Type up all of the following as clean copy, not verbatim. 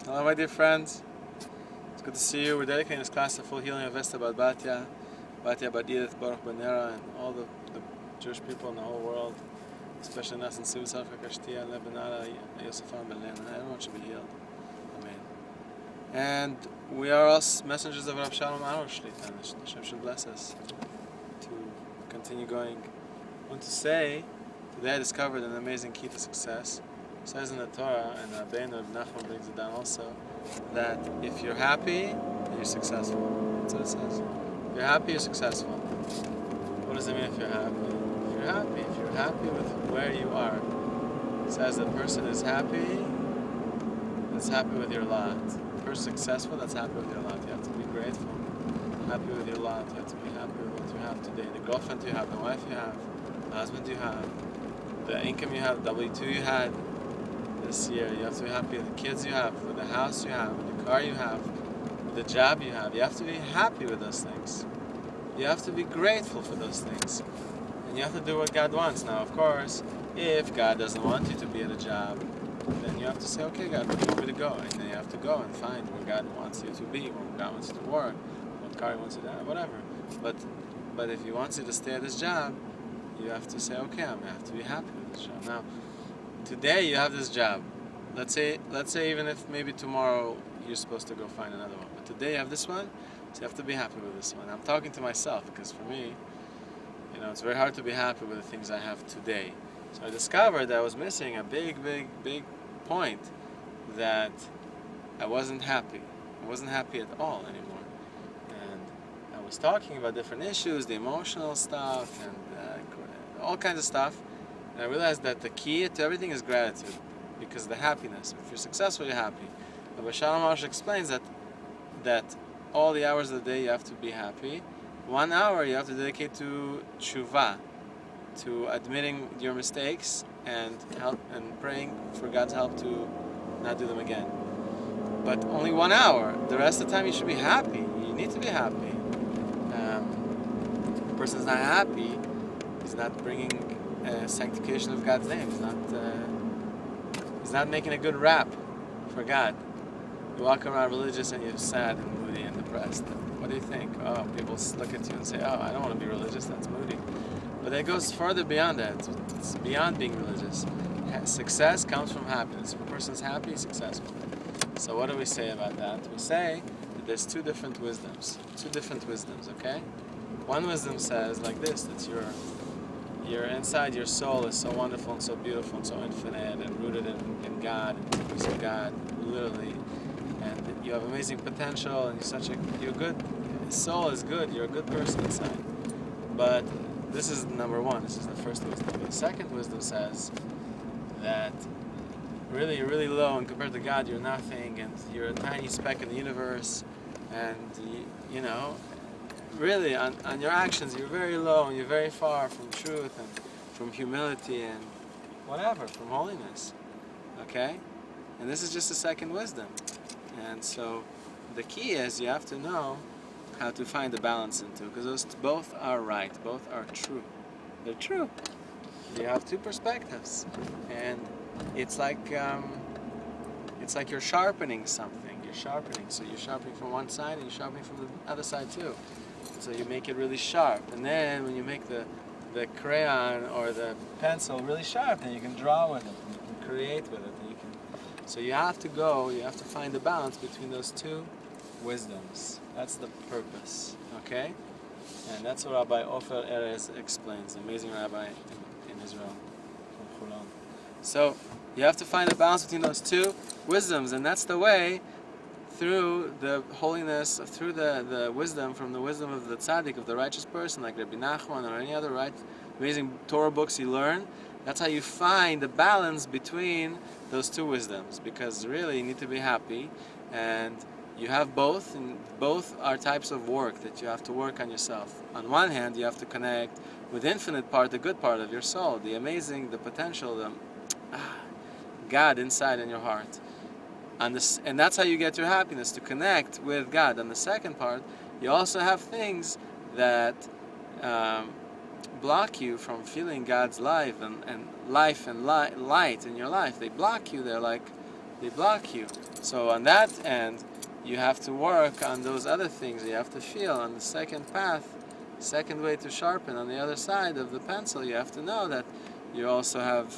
Hello, my dear friends. It's good to see you. We're dedicating this class to full healing of Vesta Bat Batya, Bat Edith, Baruch Benera, and all the Jewish people in the whole world, especially Nas and Sivsaf, Kashtia, Lebanara, Yosefan, Belen, and everyone should be healed. Amen. And we are us messengers of Rav Shalom Aro Shlita, and Hashem should bless us to continue going. I want to say, today I discovered an amazing key to success. It says in the Torah, and Rebbe Nachman brings it down also, that if you're happy, then you're successful. That's what it says. If you're happy, you're successful. What does it mean if you're happy? If you're happy with where you are, it says the person is happy, that's happy with your lot. The person successful, that's happy with your lot. You have to be grateful, happy with your lot. You have to be happy with what you have today. The girlfriend you have, the wife you have, the husband you have, the income you have, W-2 you had this year. You have to be happy with the kids you have, with the house you have, with the car you have, with the job you have. You have to be happy with those things. You have to be grateful for those things. And you have to do what God wants. Now, of course, if God doesn't want you to be at a job, then you have to say, okay, God, where do you want me to go? And then you have to go and find where God wants you to be, where God wants you to work, what car He wants you to have, whatever. But if He wants you to stay at this job, you have to say, okay, I have to be happy with this job. Now, today you have this job. Let's say even if maybe tomorrow you're supposed to go find another one. But today you have this one, so you have to be happy with this one. I'm talking to myself because for me, it's very hard to be happy with the things I have today. So I discovered that I was missing a big point, that I wasn't happy. I wasn't happy at all anymore. And I was talking about different issues, the emotional stuff, and all kinds of stuff. And I realized that the key to everything is gratitude, because of the happiness. If you're successful, you're happy. Rabbi Dror Moshe explains that all the hours of the day you have to be happy. 1 hour you have to dedicate to tshuva, to admitting your mistakes and praying for God's help to not do them again. But only 1 hour. The rest of the time you should be happy. You need to be happy. If a person's not happy, he's not bringing sanctification of God's name. He's not making a good rap for God. You walk around religious and you're sad and moody and depressed. What do you think? Oh, people look at you and say, oh, I don't want to be religious, that's moody. But it goes further beyond that. It's beyond being religious. Success comes from happiness. If a person's happy, he's successful. So what do we say about that? We say that there's two different wisdoms, okay? One wisdom says like this, that your inside, your soul is so wonderful and so beautiful and so infinite and rooted in God and the peace of God, literally. And you have amazing potential and you're good. Soul is good. You're a good person inside. But this is number one. This is the first wisdom. The second wisdom says that really you're really low, and compared to God, you're nothing, and you're a tiny speck in the universe, and really on your actions you're very low and you're very far from truth and from humility and whatever, from holiness. Okay? And this is just the second wisdom. And so the key is you have to know how to find the balance in two, because those both are right, both are true. They're true. You have two perspectives, and it's like you're sharpening something. So you're sharpening from one side and you're sharpening from the other side too. So you make it really sharp, and then when you make the crayon or the pencil really sharp, then you can draw with it, and you can create with it, and so you have to find the balance between those two wisdoms. That's the purpose, okay? And that's what Rabbi Ofer Erez explains, the amazing rabbi in Israel, from Chulon. So you have to find the balance between those two wisdoms, and that's the way through the holiness, through the wisdom, from the wisdom of the tzaddik, of the righteous person, like Rebbe Nachman or any other amazing Torah books you learn. That's how you find the balance between those two wisdoms, because really you need to be happy, and you have both, and both are types of work that you have to work on yourself. On one hand, you have to connect with the infinite part, the good part of your soul, the amazing, the potential, God inside in your heart. And that's how you get your happiness, to connect with God. On the second part, you also have things that block you from feeling God's life and light in your life. They block you. They're like they block you. So on that end, you have to work on those other things. You have to feel on the second path, second way to sharpen. On the other side of the pencil, you have to know that you also have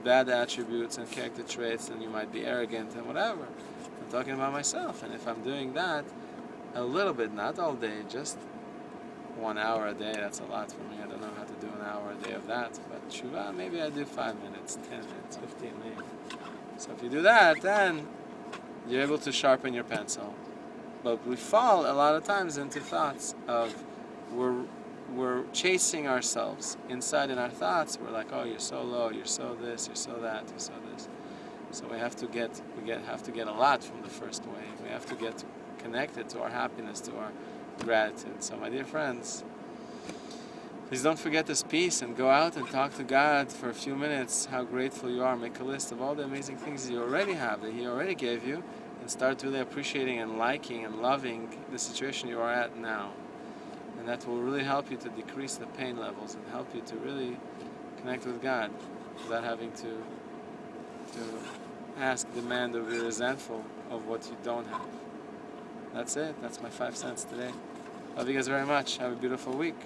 bad attributes and character traits, and you might be arrogant and whatever. I'm talking about myself, and if I'm doing that a little bit, not all day, just 1 hour a day, that's a lot for me. I don't know how to do an hour a day of that, but tshuva, maybe I do 5 minutes, 10 minutes, 15 maybe. So if you do that, then you're able to sharpen your pencil. But we fall a lot of times into thoughts of we're chasing ourselves. Inside in our thoughts, we're like, oh, you're so low, you're so this, you're so that, you're so this. So we have to get a lot from the first way. We have to get connected to our happiness, to our gratitude. So my dear friends, please don't forget this piece and go out and talk to God for a few minutes how grateful you are. Make a list of all the amazing things you already have, that He already gave you, and start really appreciating and liking and loving the situation you are at now. And that will really help you to decrease the pain levels and help you to really connect with God without having to ask, demand, or be resentful of what you don't have. That's it. That's my 5 cents today. Love you guys very much. Have a beautiful week.